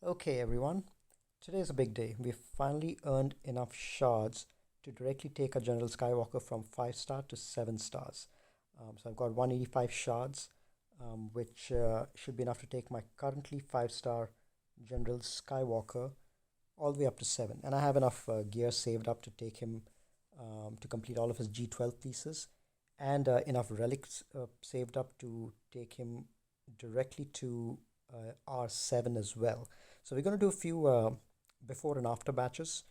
Okay, everyone. Today is a big day. We've finally earned enough shards to directly take our General Skywalker from 5 star to 7 stars. So I've got 185 shards, which should be enough to take my currently 5-star General Skywalker all the way up to 7. And I have enough gear saved up to take him to complete all of his G12 pieces and enough relics saved up to take him directly to R7 as well. So we're going to do a few before and after batches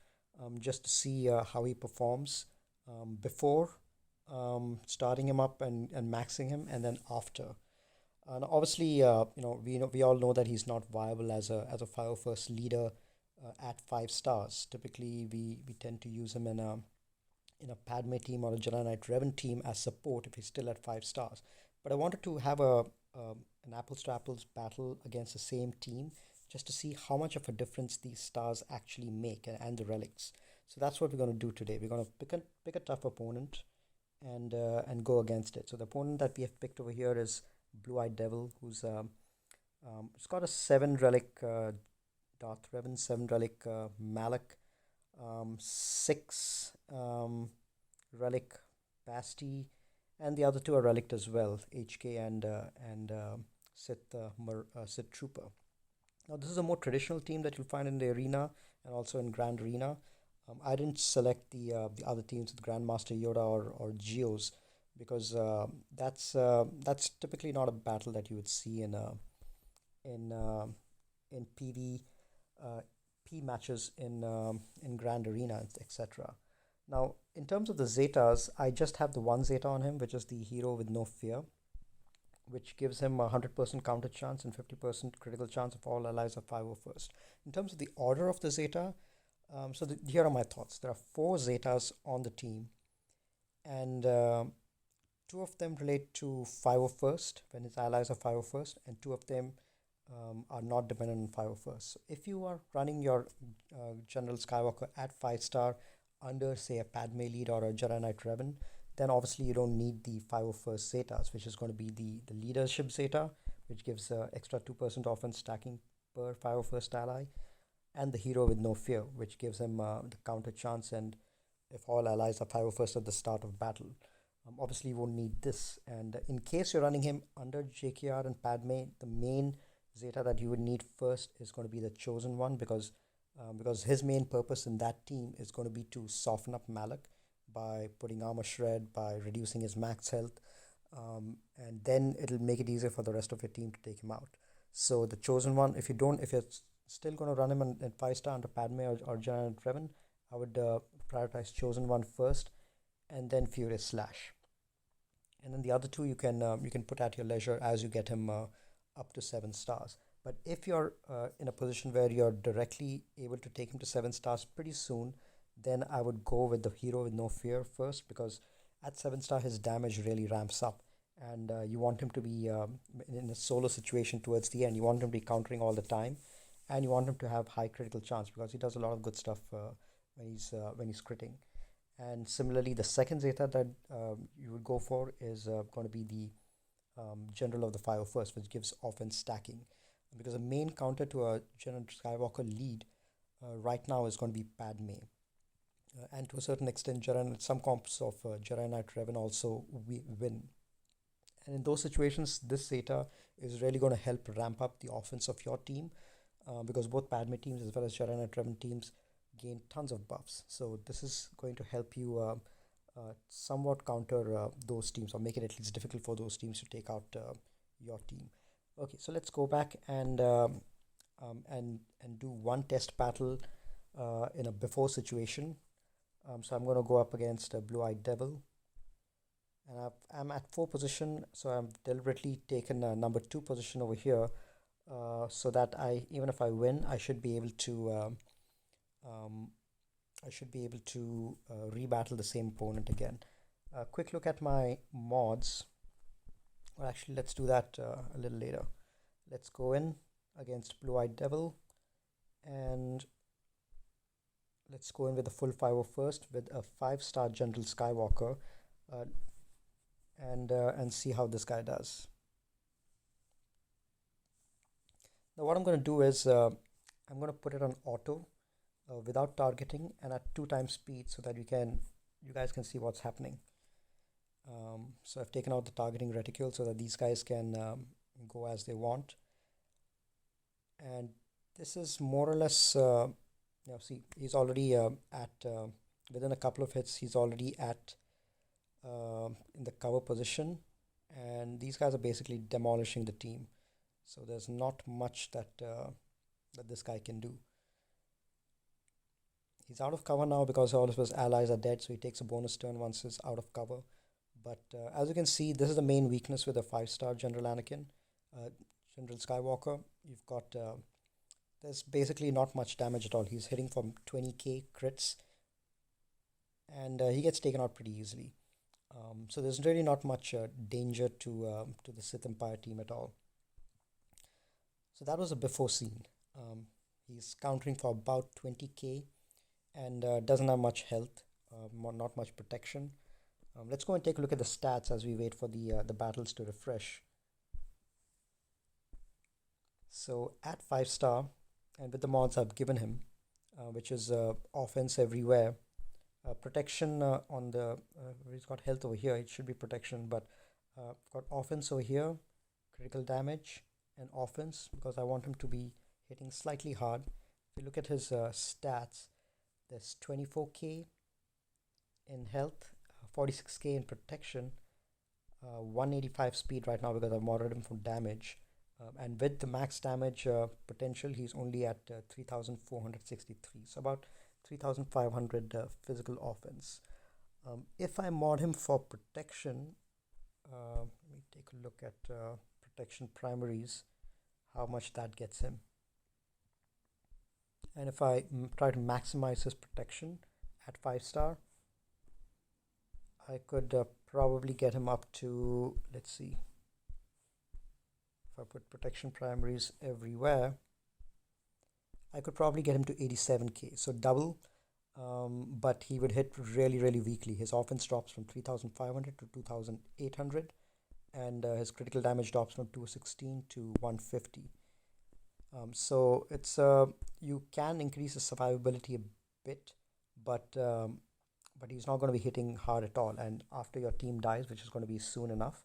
just to see how he performs before starting him up and maxing him, and then after. And obviously, we all know that he's not viable as a 501st leader at 5 stars. Typically, we tend to use him in a Padme team or a Jedi Knight Revan team as support if he's still at 5 stars. But I wanted to have an apples to apples battle against the same team just to see how much of a difference these stars actually make and the relics. So that's what we're going to do today. We're going to pick a tough opponent and go against it. So the opponent that we have picked over here is Blue Eyed Devil, who's it's got a 7 relic Darth Revan, 7 relic Malak, 6 relic Basti, and the other two are relict as well, HK and Sith Trooper. Now, this is a more traditional team that you'll find in the arena and also in Grand Arena. I didn't select the other teams with Grandmaster Yoda or Geos because that's typically not a battle that you would see in PV P matches in Grand Arena, etc. Now, in terms of the Zetas, I just have the one Zeta on him, which is the hero with no fear, which gives him a 100% counter chance and 50% critical chance of all allies of 501st. In terms of the order of the Zeta, here are my thoughts. There are 4 Zetas on the team, and two of them relate to 501st when his allies are 501st, and two of them are not dependent on 501st. So if you are running your General Skywalker at 5 star under, say, a Padme lead or a Jedi Knight Revan, then obviously you don't need the 501st Zetas, which is going to be the leadership Zeta, which gives extra 2% offense stacking per 501st ally, and the hero with no fear, which gives him the counter chance and if all allies are 501st at the start of battle. Obviously, you won't need this. And in case you're running him under JKR and Padme, the main Zeta that you would need first is going to be the chosen one because his main purpose in that team is going to be to soften up Malak by putting armor shred, by reducing his max health, and then it'll make it easier for the rest of your team to take him out. So the chosen one, if you're still going to run him in 5 star under Padme or Janet Revan, I would prioritize chosen one first, and then Furious Slash, and then the other two you can put at your leisure as you get him up to 7 stars. But if you're in a position where you're directly able to take him to 7 stars pretty soon, then I would go with the hero with no fear first because at 7 star his damage really ramps up, and you want him to be in a solo situation towards the end. You want him to be countering all the time, and you want him to have high critical chance because he does a lot of good stuff when he's critting. And similarly, the second Zeta that you would go for is going to be the General of the 501st, which gives offense stacking. Because the main counter to a General Skywalker lead right now is going to be Padme. And to a certain extent, some comps of Jedi Knight Revan also win. And in those situations, this Zeta is really going to help ramp up the offense of your team because both Padme teams as well as Jedi Knight Revan teams gain tons of buffs. So this is going to help you somewhat counter those teams or make it at least difficult for those teams to take out your team. Okay, so let's go back and do one test battle in a before situation. So I'm going to go up against a Blue-Eyed Devil, and I'm at 4 position, so I'm deliberately taken a number 2 position over here, so that even if I win, um, I should be able to rebattle the same opponent again. Quick look at my mods. Well, actually, let's do that a little later. Let's go in against Blue-Eyed Devil, and let's go in with a full 501st with a 5-star General Skywalker, uh, and see how this guy does. Now, what I'm going to do is I'm going to put it on auto without targeting and at 2 times speed so that you guys can see what's happening. So I've taken out the targeting reticule so that these guys can go as they want. And this is more or less, see, he's already within a couple of hits, he's already in the cover position. And these guys are basically demolishing the team. So there's not much that this guy can do. He's out of cover now because all of his allies are dead, so he takes a bonus turn once he's out of cover. But as you can see, this is the main weakness with a 5-star General Anakin, General Skywalker. You've got, there's basically not much damage at all. He's hitting from 20k crits, and he gets taken out pretty easily. So there's really not much danger to the Sith Empire team at all. So that was a before scene. He's countering for about 20k and doesn't have much health, not much protection. Let's go and take a look at the stats as we wait for the battles to refresh. So at 5-star, and with the mods I've given him, which is offense everywhere, protection on the he's got health over here. It should be protection, but got offense over here, critical damage, and offense because I want him to be hitting slightly hard. If you look at his stats, there's 24k in health, 46k in protection, 185 speed right now because I've modded him for damage. And with the max damage potential, he's only at 3,463. So about 3,500 physical offense. If I mod him for protection, let me take a look at protection primaries, how much that gets him. And if I try to maximize his protection at 5-star, I could probably get him up to, let's see, if I put protection primaries everywhere, I could probably get him to 87k, so double, but he would hit really, really weakly. His offense drops from 3,500 to 2,800, and his critical damage drops from 216 to 150. So it's you can increase his survivability a bit, but he's not going to be hitting hard at all. And after your team dies, which is going to be soon enough,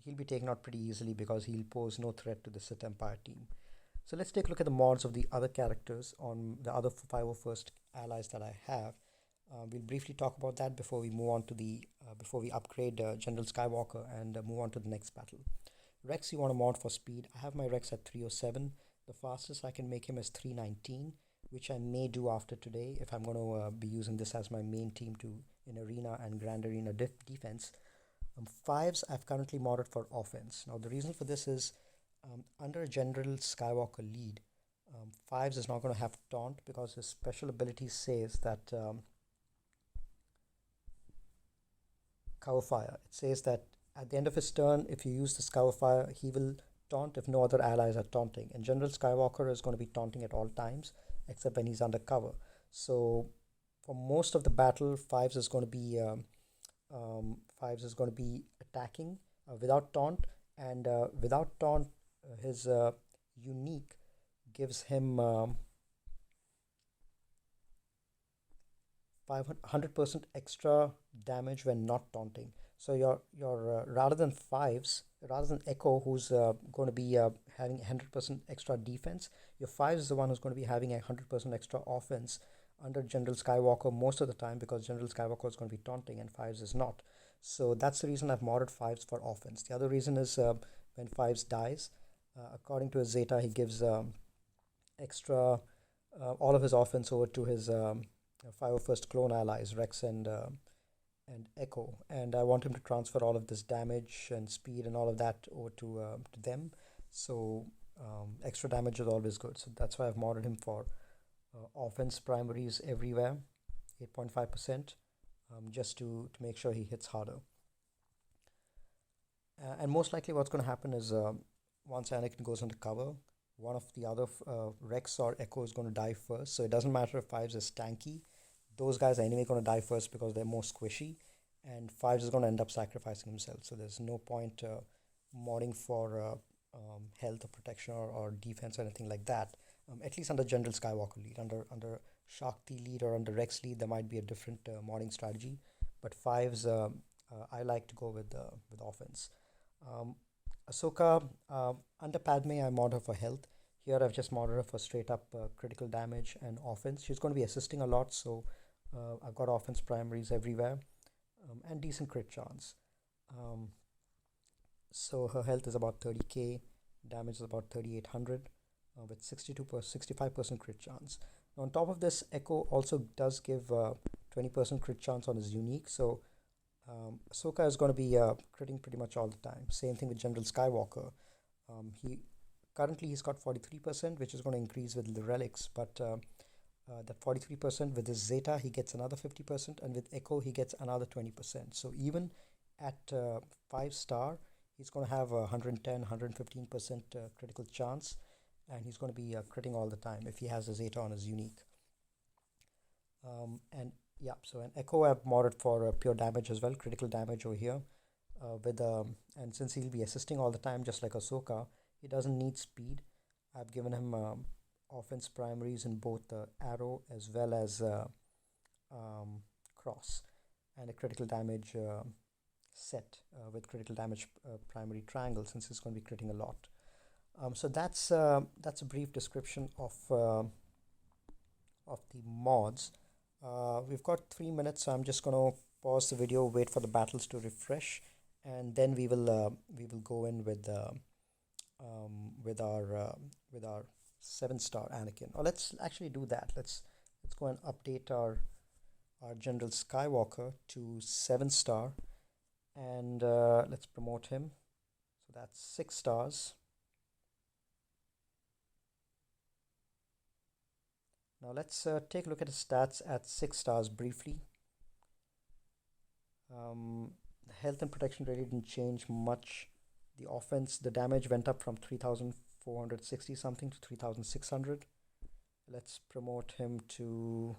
he'll be taken out pretty easily because he'll pose no threat to the Sith Empire team. So let's take a look at the mods of the other characters on the other 501st allies that I have. We'll briefly talk about that before we move on to before we upgrade General Skywalker and move on to the next battle. Rex, you want a mod for speed. I have my Rex at 307. The fastest I can make him is 319, which I may do after today if I'm going to be using this as my main team in arena and grand arena defense. 5s I've currently modded for offense. Now the reason for this is under General Skywalker lead, 5s is not going to have taunt because his special ability says that cover fire. It says that at the end of his turn, if you use this cover fire, he will taunt if no other allies are taunting. And General Skywalker is going to be taunting at all times, except when he's under cover. So for most of the battle, 5s is going to be attacking without taunt, and without taunt, his unique gives him 500% extra damage when not taunting. So your rather than Echo, who's going to be having 100% extra defense, your 5s is the one who's going to be having 100% extra offense under General Skywalker most of the time because General Skywalker is going to be taunting and 5s is not. So that's the reason I've modded 5s for offense. The other reason is when 5s dies, according to his Zeta, he gives extra all of his offense over to his 501st clone allies, Rex and Echo, and I want him to transfer all of this damage and speed and all of that over to them. So extra damage is always good. So that's why I've modded him for offense primaries everywhere, 8.5%, just to make sure he hits harder. And most likely what's going to happen is once Anakin goes under cover, one of the other Rex or Echo is going to die first. So it doesn't matter if 5s is tanky. Those guys are anyway going to die first because they're more squishy, and 5s is going to end up sacrificing himself. So there's no point modding for health or protection or defense or anything like that. At least under General Skywalker lead. Under Shakti lead or under Rex lead, there might be a different modding strategy. But fives, I like to go with offense. Um, Ahsoka, under Padme, I mod her for health. Here, I've just modded her for straight up critical damage and offense. She's going to be assisting a lot, so I've got offense primaries everywhere, and decent crit chance. Um, so her health is about 30k, damage is about 3800, with 65% crit chance. Now, on top of this, Echo also does give 20% crit chance on his unique, so Ahsoka is going to be critting pretty much all the time. Same thing with General Skywalker. He currently he's got 43%, which is going to increase with the relics, but that 43% with his Zeta he gets another 50%, and with Echo he gets another 20%. So even at 5 star, he's going to have a 110-115% critical chance, and he's going to be critting all the time if he has a Zeta on his unique. And yeah, so an Echo I've modded for pure damage as well, critical damage over here. With and since he'll be assisting all the time, just like Ahsoka, he doesn't need speed. I've given him offense primaries in both arrow as well as cross, and a critical damage set with critical damage primary triangle, since he's going to be critting a lot. So that's a brief description of the mods. We've got 3 minutes, so I'm just going to pause the video, wait for the battles to refresh, and then we will go in with our 7-star Anakin. Or let's actually do that. Let's go and update our General Skywalker to 7-star, and let's promote him. So that's 6 stars. Now let's take a look at his stats at 6 stars briefly. The health and protection really didn't change much. The offense, the damage went up from 3,460 something to 3,600. Let's promote him to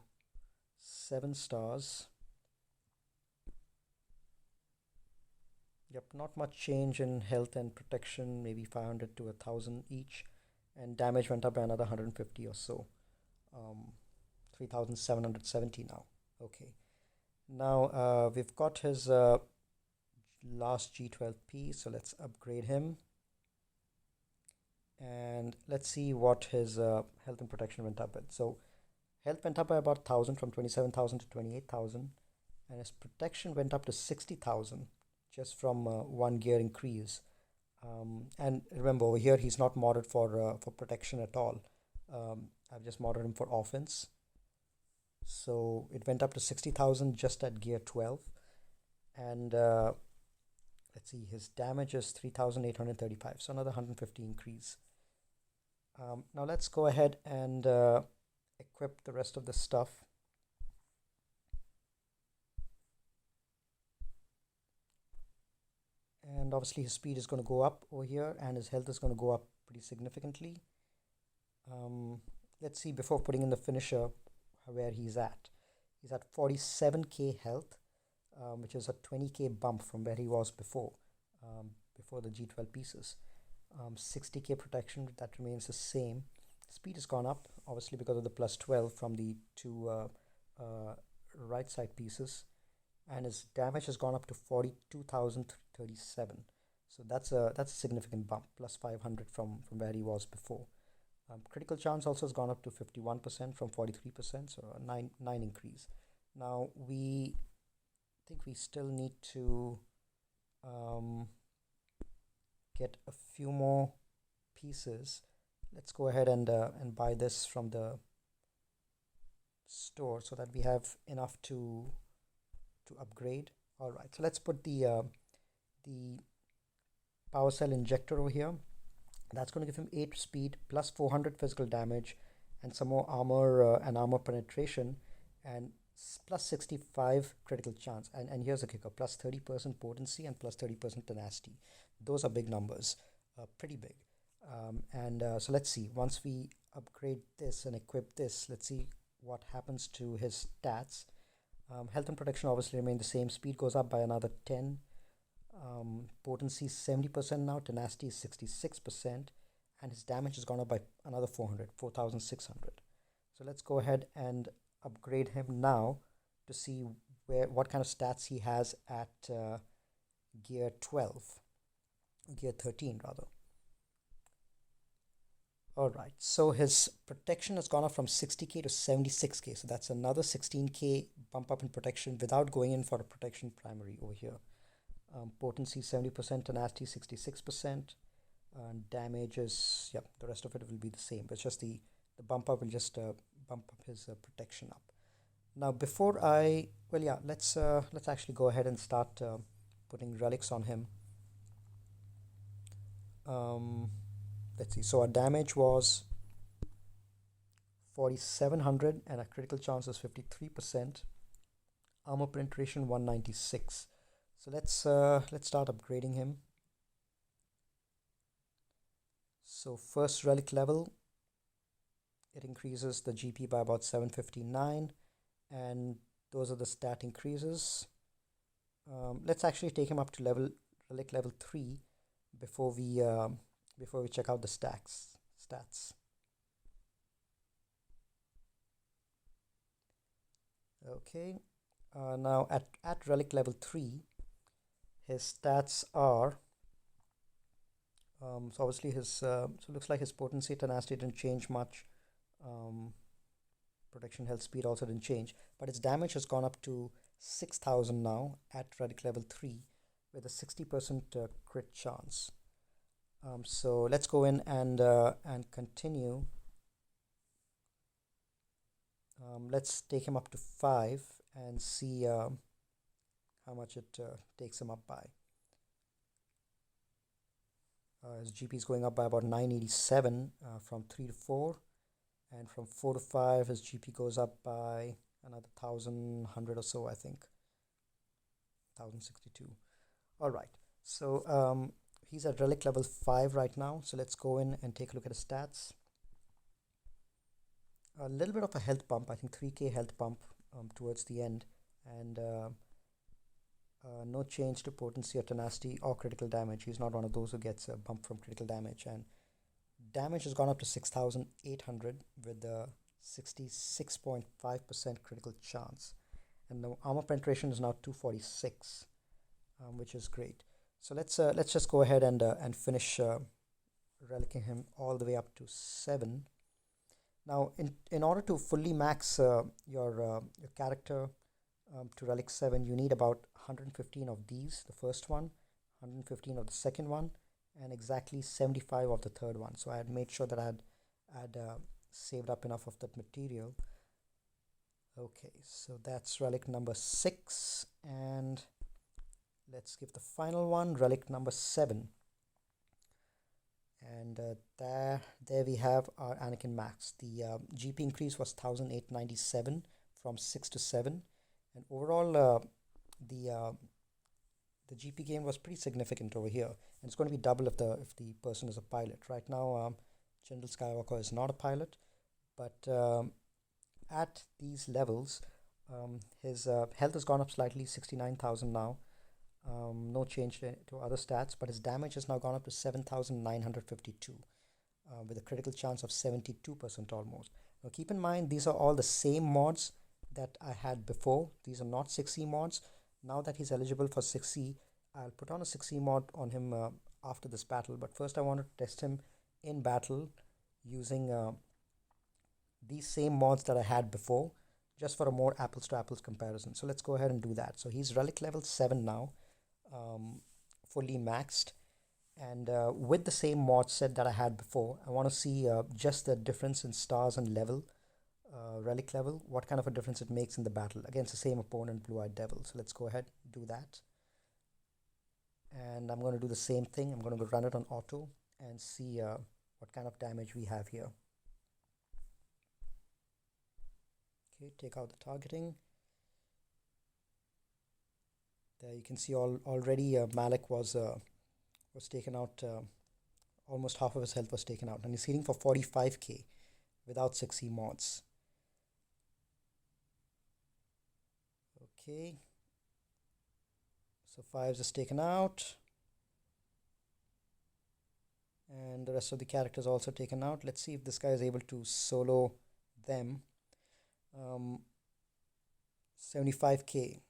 7 stars. Yep, not much change in health and protection, maybe 500 to 1,000 each, and damage went up by another 150 or so. 3,770 now. Okay, now we've got his last G12P, so let's upgrade him, and let's see what his health and protection went up with. So health went up by about 1,000, from 27,000 to 28,000, and his protection went up to 60,000 just from 1 gear increase. And remember, over here he's not modded for protection at all. I've just modded him for offense, so it went up to 60,000 just at gear 12, and let's see, his damage is 3,835, so another 150 increase. Now let's go ahead and equip the rest of the stuff. And obviously his speed is going to go up over here, and his health is going to go up pretty significantly. Let's see, before putting in the finisher, where he's at. He's at 47k health, which is a 20k bump from where he was before the G12 pieces. 60k protection, that remains the same. Speed has gone up, obviously because of the plus 12 from the two right side pieces, and his damage has gone up to 42,037. So that's a significant bump, plus 500 from where he was before. Critical chance also has gone up to 51% from 43%, so a 9 increase. Now we think we still need to get a few more pieces. Let's go ahead and buy this from the store so that we have enough to upgrade. All right, so let's put the power cell injector over here. That's going to give him 8 speed plus 400 physical damage and some more armor and armor penetration, and plus 65 critical chance. And here's a kicker, plus 30% potency and plus 30% tenacity. Those are big numbers, pretty big. So let's see, once we upgrade this and equip this, let's see what happens to his stats. Health and protection obviously remain the same. Speed goes up by another 10. Potency is 70% now, tenacity is 66%, and his damage has gone up by another 4,600. So let's go ahead and upgrade him now to see what kind of stats he has at gear 13 rather. Alright, so his protection has gone up from 60k to 76k, so that's another 16k bump up in protection without going in for a protection primary over here. Potency 70%, tenacity 66%, and damage is, yep, the rest of it will be the same. It's just the bump up will just bump up his protection up. Now before let's actually go ahead and start putting relics on him. Let's see, so our damage was 4700 and our critical chance is 53%. Armor penetration 196. So let's start upgrading him. So first relic level, it increases the GP by about 759, and those are the stat increases. Let's actually take him up to relic level 3 before we check out the stats. Okay, now at relic level 3, his stats are so obviously his so it looks like his potency, tenacity didn't change much. Protection, health, speed also didn't change, but its damage has gone up to 6,000 now at relic level 3 with a 60% crit chance. So let's go in and continue. Let's take him up to 5 and see how much it takes him up by. His GP is going up by about 987 from 3 to 4, and from 4 to 5 his GP goes up by another 1,100 or so, I think. 1,062. Alright, so he's at relic level 5 right now, so let's go in and take a look at his stats. A little bit of a health bump, I think 3k health bump towards the end, and no change to potency or tenacity or critical damage. He's not one of those who gets a bump from critical damage, and damage has gone up to 6,800 with a 66.5% critical chance, and the armor penetration is now 246, which is great. So let's just go ahead and finish relicking him all the way up to 7. Now in order to fully max your character to relic 7, you need about 115 of these, the first one, 115 of the second one, and exactly 75 of the third one. So I had made sure that I had saved up enough of that material. Okay, so that's relic number 6, and let's give the final one, relic number 7. And there we have our Anakin max. The GP increase was 1,897 from 6 to 7, and overall the GP gain was pretty significant over here, and it's going to be double if the person is a pilot. Right now, General Skywalker is not a pilot, but at these levels, his health has gone up slightly, 69,000 now. No change to other stats, but his damage has now gone up to 7,952 with a critical chance of 72% almost. Now keep in mind, these are all the same mods that I had before. These are not 6E mods. Now that he's eligible for 6E, I'll put on a 6E mod on him after this battle, but first I want to test him in battle using these same mods that I had before, just for a more apples to apples comparison. So let's go ahead and do that. So he's relic level 7 now, fully maxed, and with the same mod set that I had before. I want to see just the difference in stars and level, relic level, what kind of a difference it makes in the battle against the same opponent, Blue-Eyed Devil. So let's go ahead and do that, and I'm going to do the same thing. I'm going to go run it on auto and see what kind of damage we have here. Okay, take out the targeting. There you can see already Malik was taken out. Almost half of his health was taken out, and he's healing for 45k without 6E mods. Okay, so 5s is taken out. And the rest of the characters also taken out. Let's see if this guy is able to solo them. um, 75k.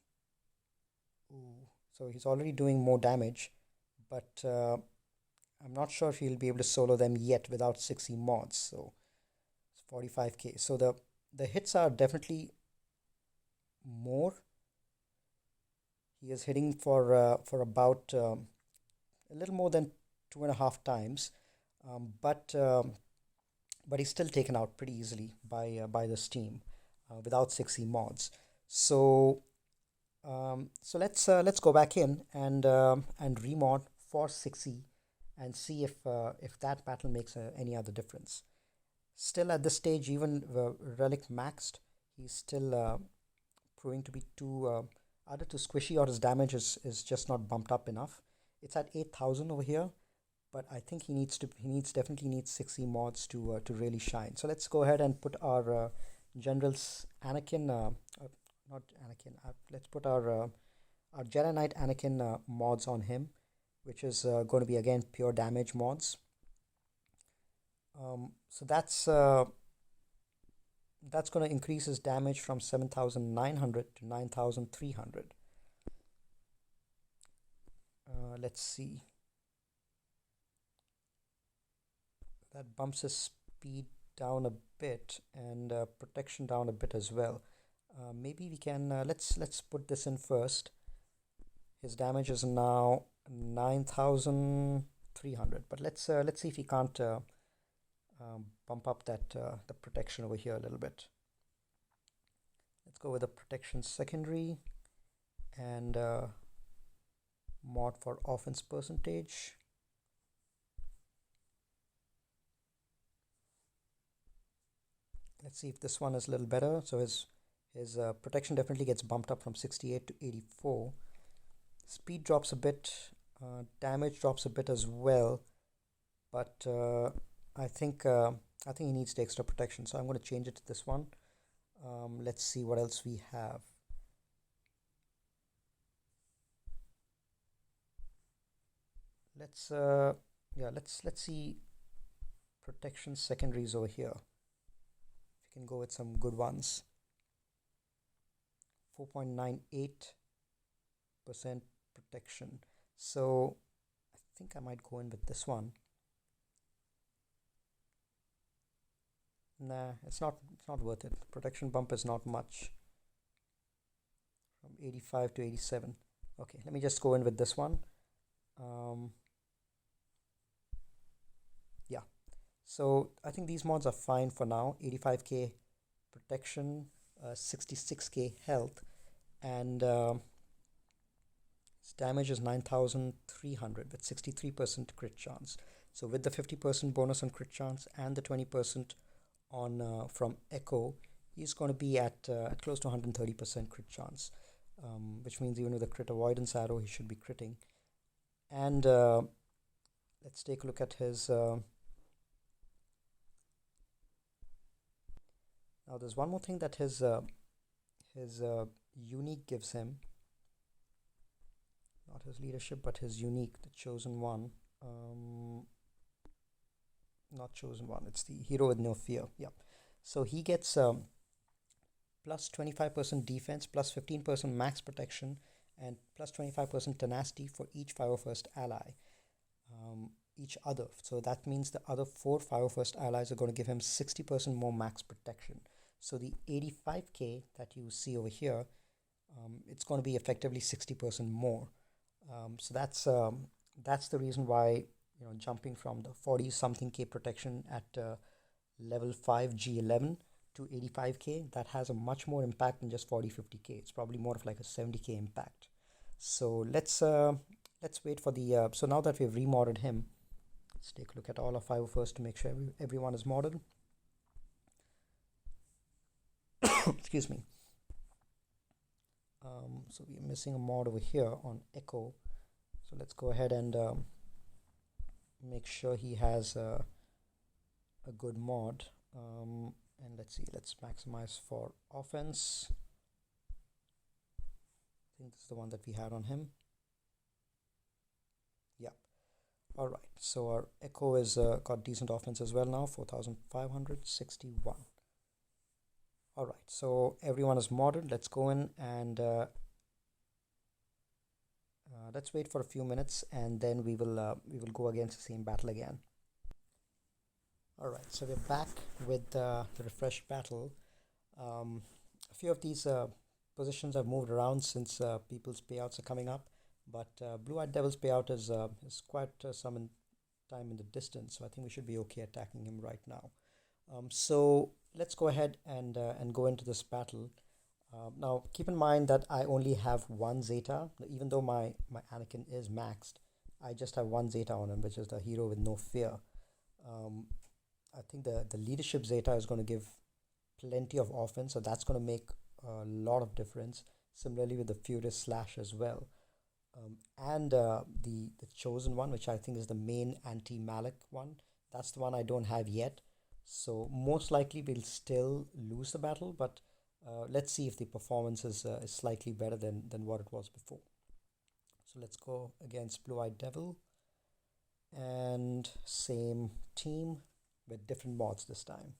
Ooh. So he's already doing more damage, but I'm not sure if he'll be able to solo them yet without 60 mods. So it's 45k. So the hits are definitely more. He is hitting for about a little more than 2.5 times, but he's still taken out pretty easily by this team without 60 mods. So let's go back in and remod for 60 and see if that battle makes any other difference. Still at this stage, even Relic maxed, he's still proving to be either too squishy, or his damage is just not bumped up enough. It's at 8,000 over here, but I think definitely needs 60 mods to really shine. So let's go ahead and put our generals Anakin, not Anakin. Let's put our Jedi Knight Anakin mods on him, which is going to be again pure damage mods. So that's going to increase his damage from 7,900 to 9,300. Let's see. That bumps his speed down a bit and protection down a bit as well. Maybe we can let's put this in first. His damage is now 9,300, but let's see if he can't bump up the protection over here a little bit. Let's go with the protection secondary and mod for offense percentage. Let's see if this one is a little better. So his protection definitely gets bumped up from 68 to 84. Speed drops a bit, damage drops a bit as well, but I think he needs the extra protection, so I'm going to change it to this one. Let's see what else we have. Let's see protection secondaries over here. If you can go with some good ones. 4.98% protection. So I think I might go in with this one. Nah, it's not worth it. Protection bump is not much. From 85 to 87. Okay, let me just go in with this one. Yeah. So I think these mods are fine for now. 85k protection, 66k health, and his damage is 9,300 with 63% crit chance. So with the 50% bonus on crit chance and the 20% on from Echo, he's going to be at close to 130% crit chance, which means even with a crit avoidance arrow, he should be critting. And let's take a look at his. Now, there's one more thing that his unique gives him. Not his leadership, but his unique, the chosen one. Not chosen one. It's the hero with no fear. Yeah. So he gets plus 25% defense, plus 15% max protection, and plus 25% tenacity for each 501st ally. Each other. So that means the other 4 501st allies are going to give him 60% more max protection. So the 85k that you see over here, it's going to be effectively 60% more. So that's the reason why, jumping from the 40 something k protection at level 5 G11 to 85k, that has a much more impact than just 40-50k. It's probably more of like a 70k impact. So let's wait for the so now that we've remodded him, let's take a look at all of 501st to make sure everyone is modded. Excuse me. So we're missing a mod over here on Echo. So let's go ahead and make sure he has a good mod. And let's see, let's maximize for offense. I think this is the one that we had on him. Yeah. All right, so our Echo is got decent offense as well now, 4,561. All right, so everyone is modded. Let's go in and let's wait for a few minutes, and then we will go against the same battle again. All right, so we're back with the refreshed battle. A few of these positions have moved around since people's payouts are coming up, but Blue-Eyed Devil's payout is quite some time in the distance, so I think we should be okay attacking him right now. So let's go ahead and go into this battle. Now, keep in mind that I only have one Zeta, even though my Anakin is maxed. I just have one Zeta on him, which is the hero with no fear. Um, I think the leadership Zeta is going to give plenty of offense, so that's going to make a lot of difference. Similarly with the Furious Slash as well, and the chosen one, which I think is the main anti Malik one. That's the one I don't have yet. So most likely we'll still lose the battle, but let's see if the performance is slightly better than what it was before. So let's go against Blue Eyed Devil and same team with different mods this time.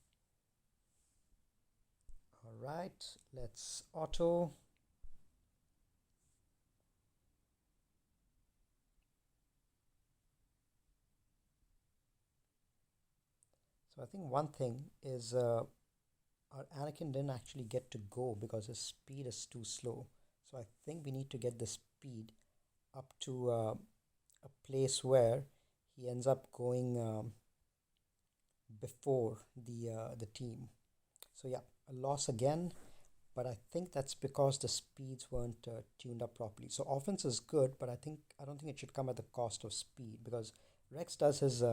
All right, let's auto. So I think one thing is our Anakin didn't actually get to go because his speed is too slow. So I think we need to get the speed up to a place where he ends up going before the team. So yeah, a loss again, but I think that's because the speeds weren't tuned up properly. So offense is good, but I don't think it should come at the cost of speed because Rex does his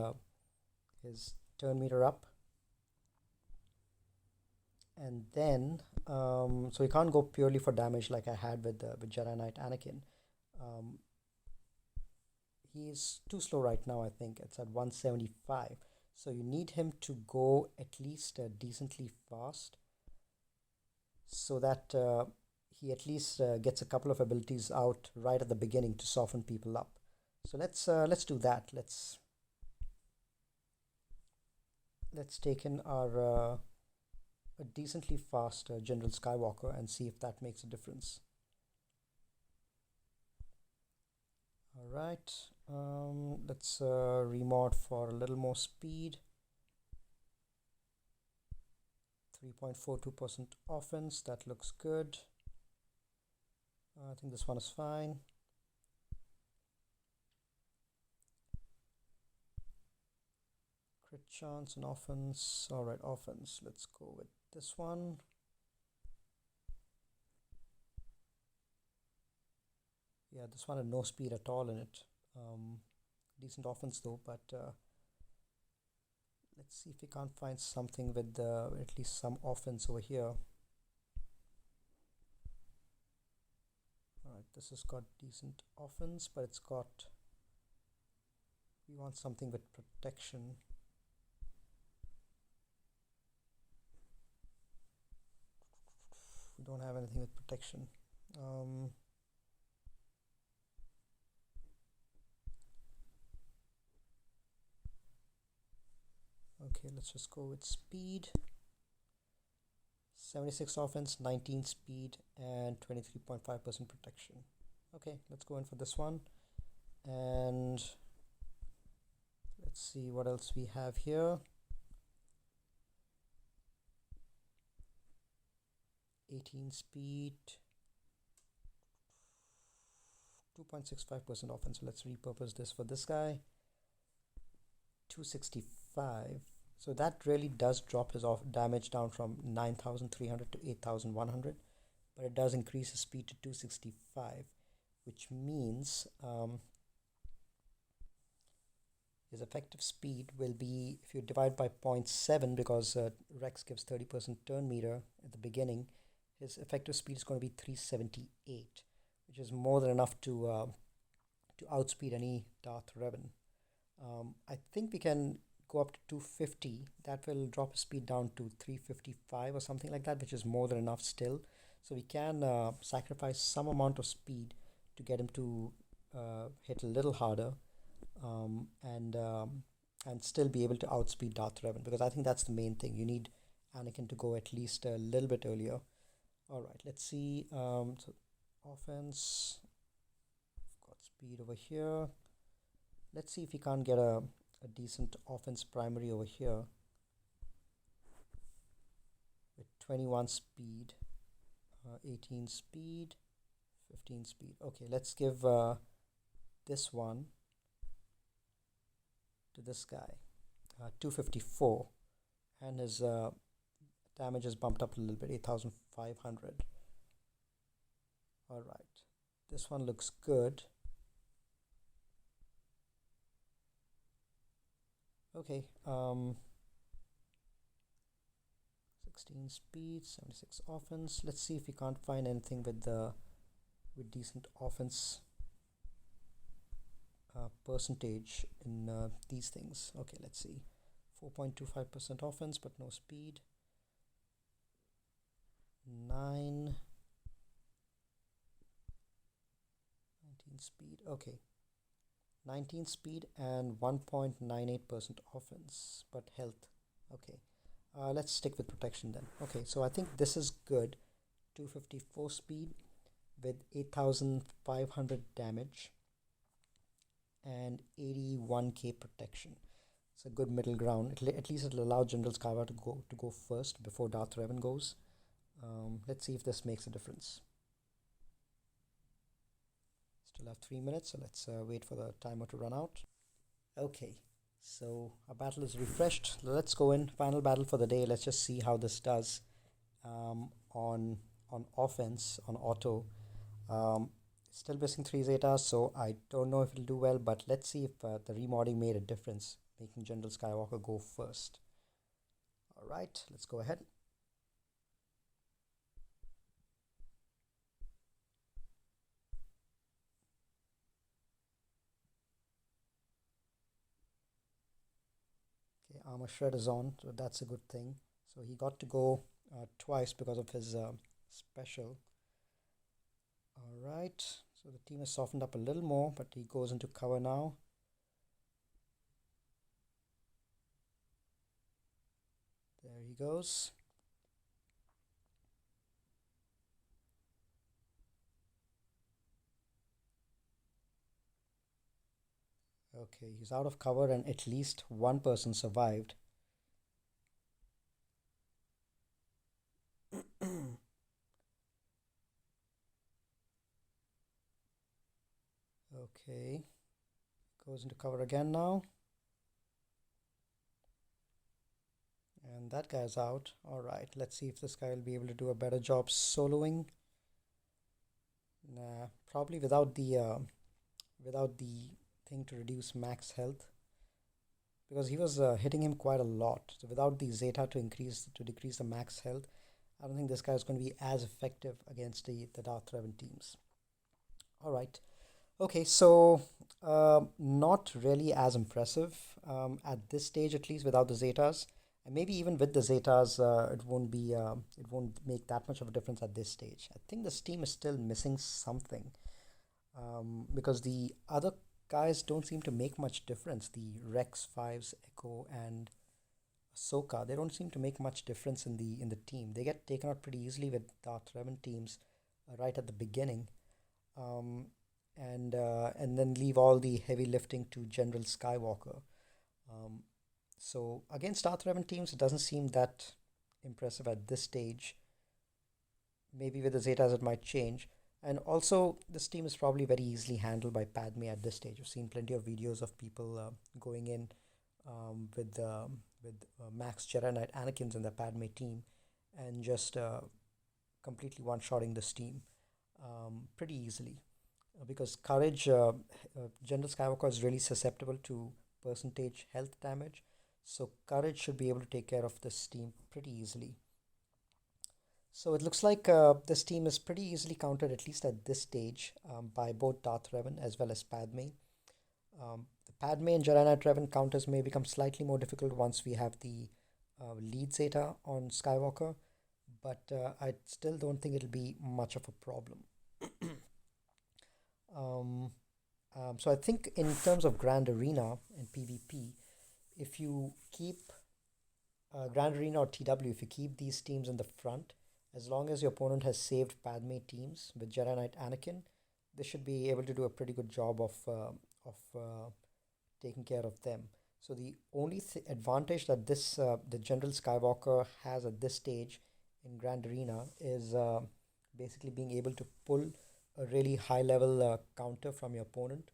turn meter up, and then so he can't go purely for damage like I had with Jedi Knight Anakin. Um, he's too slow right now. I think it's at 175. So you need him to go at least decently fast so that he at least gets a couple of abilities out right at the beginning to soften people up. So let's do that. Let's take in our a decently fast General Skywalker and see if that makes a difference. All right, let's remod for a little more speed. 3.42% offense, that looks good. I think this one is fine. Crit chance and offense. All right, offense. Let's go with this one. Yeah, this one had no speed at all in it. Decent offense though, but let's see if we can't find something with at least some offense over here. All right, this has got decent offense, but it's got. We want something with protection. We don't have anything with protection. Okay, let's just go with speed. 76 offense, 19 speed, and 23.5% protection. Okay, let's go in for this one. And let's see what else we have here. 18 speed, 2.65% offense. So let's repurpose this for this guy. 265. So that really does drop his off damage down from 9,300 to 8,100, but it does increase his speed to 265, which means his effective speed will be, if you divide by 0.7, because Rex gives 30% turn meter at the beginning, his effective speed is going to be 378, which is more than enough to outspeed any Darth Revan. I think we can go up to 250. That will drop his speed down to 355 or something like that, which is more than enough still. So we can sacrifice some amount of speed to get him to hit a little harder. and still be able to outspeed Darth Revan, because I think that's the main thing. You need Anakin to go at least a little bit earlier. All right, let's see. So offense, got speed over here. Let's see if we can't get a decent offense primary over here with 21 speed, 18 speed, 15 speed. Okay, let's give this one to this guy, 254, and his damage is bumped up a little bit, 8,500. All right, this one looks good. Okay, 16 speed, 76 offense. Let's see if we can't find anything with decent offense percentage in these things. Okay, let's see. 4.25% offense, but no speed. 19 speed. Okay, 19 speed and 1.98% offense, but health. Okay, let's stick with protection then. Okay, so I think this is good. 254 speed with 8,500 damage and 81k protection. It's a good middle ground. At least it'll allow General Skywalker to go first before Darth Revan goes. Let's see if this makes a difference. Still have 3 minutes, so let's wait for the timer to run out. Okay, so our battle is refreshed. Let's go in. Final battle for the day. Let's just see how this does on offense, on auto. Still missing 3 Zetas, so I don't know if it'll do well, but let's see if the remodding made a difference, making General Skywalker go first. Alright, let's go ahead. Okay, armor shred is on, so that's a good thing. So he got to go twice because of his special. Alright, so the team has softened up a little more, but he goes into cover now. There he goes. Okay, he's out of cover and at least one person survived. Okay, goes into cover again now. And that guy's out. Alright, let's see if this guy will be able to do a better job soloing. Nah, probably without the thing to reduce max health, because he was hitting him quite a lot. So without the Zeta to decrease the max health, I don't think this guy is going to be as effective against the Darth Revan teams. Alright. Okay, so not really as impressive at this stage, at least without the Zetas. And maybe even with the Zetas, it won't make that much of a difference at this stage. I think this team is still missing something, because the other guys don't seem to make much difference. The Rex, Fives, Echo, and Ahsoka, they don't seem to make much difference in the team. They get taken out pretty easily with Darth Revan teams right at the beginning, and then leave all the heavy lifting to General Skywalker. So against Darth Revan teams, it doesn't seem that impressive at this stage. Maybe with the Zetas it might change. And also, this team is probably very easily handled by Padme at this stage. I've seen plenty of videos of people going in with Max Jedi Knight Anakins and the Padme team, and just completely one-shotting this team pretty easily. Because Courage, General Skywalker is really susceptible to percentage health damage, so Courage should be able to take care of this team pretty easily. So it looks like this team is pretty easily countered, at least at this stage, by both Darth Revan as well as Padme. The Padme and Jedi Knight Revan counters may become slightly more difficult once we have the lead Zeta on Skywalker, but I still don't think it'll be much of a problem. So I think in terms of Grand Arena and PvP, if you keep Grand Arena or TW, if you keep these teams in the front, as long as your opponent has saved Padme teams with Jedi Knight Anakin, they should be able to do a pretty good job of taking care of them. So the only advantage that the General Skywalker has at this stage in Grand Arena is basically being able to pull a really high level counter from your opponent.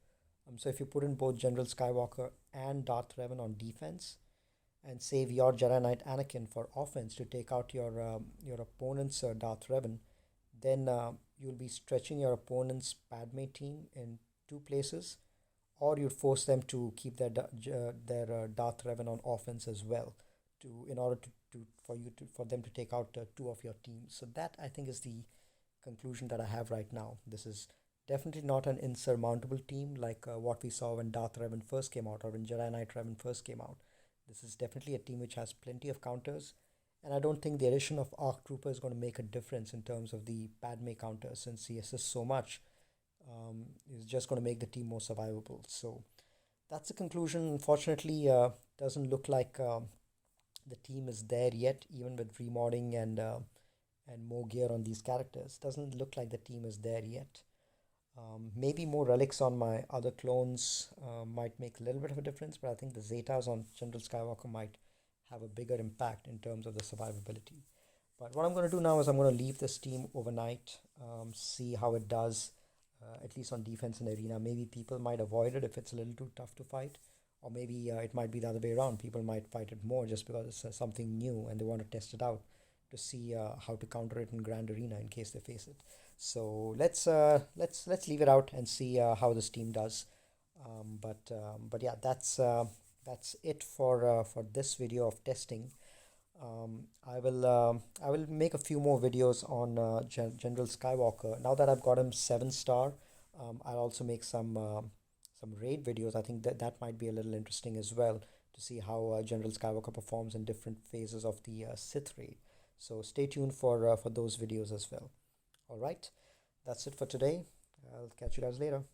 So if you put in both General Skywalker and Darth Revan on defense, and save your Jedi Knight Anakin for offense to take out your opponent's Darth Revan, then you'll be stretching your opponent's Padme team in two places, or you'd force them to keep their Darth Revan on offense as well, to in order to for them to take out two of your teams. So that I think is the conclusion that I have right now. This is definitely not an insurmountable team like what we saw when Darth Revan first came out or when Jedi Knight Revan first came out. This is definitely a team which has plenty of counters, and I don't think the addition of Arc Trooper is going to make a difference in terms of the Padme counter since he assists so much. Is just going to make the team more survivable. So that's the conclusion. Unfortunately, doesn't look like the team is there yet, even with remodding and more gear on these characters. Doesn't look like the team is there yet. Maybe more relics on my other clones might make a little bit of a difference, but I think the Zetas on General Skywalker might have a bigger impact in terms of the survivability. But what I'm going to do now is I'm going to leave this team overnight, see how it does, at least on defense and arena. Maybe people might avoid it if it's a little too tough to fight, or maybe it might be the other way around. People might fight it more just because it's something new and they want to test it out to see how to counter it in Grand Arena in case they face it. So let's leave it out and see how this team does. But yeah, that's it for this video of testing. I will make a few more videos on General Skywalker. Now that I've got him 7-star, I'll also make some raid videos. I think that might be a little interesting as well to see how General Skywalker performs in different phases of the Sith raid. So stay tuned for those videos as well. All right, that's it for today. I'll catch you guys later.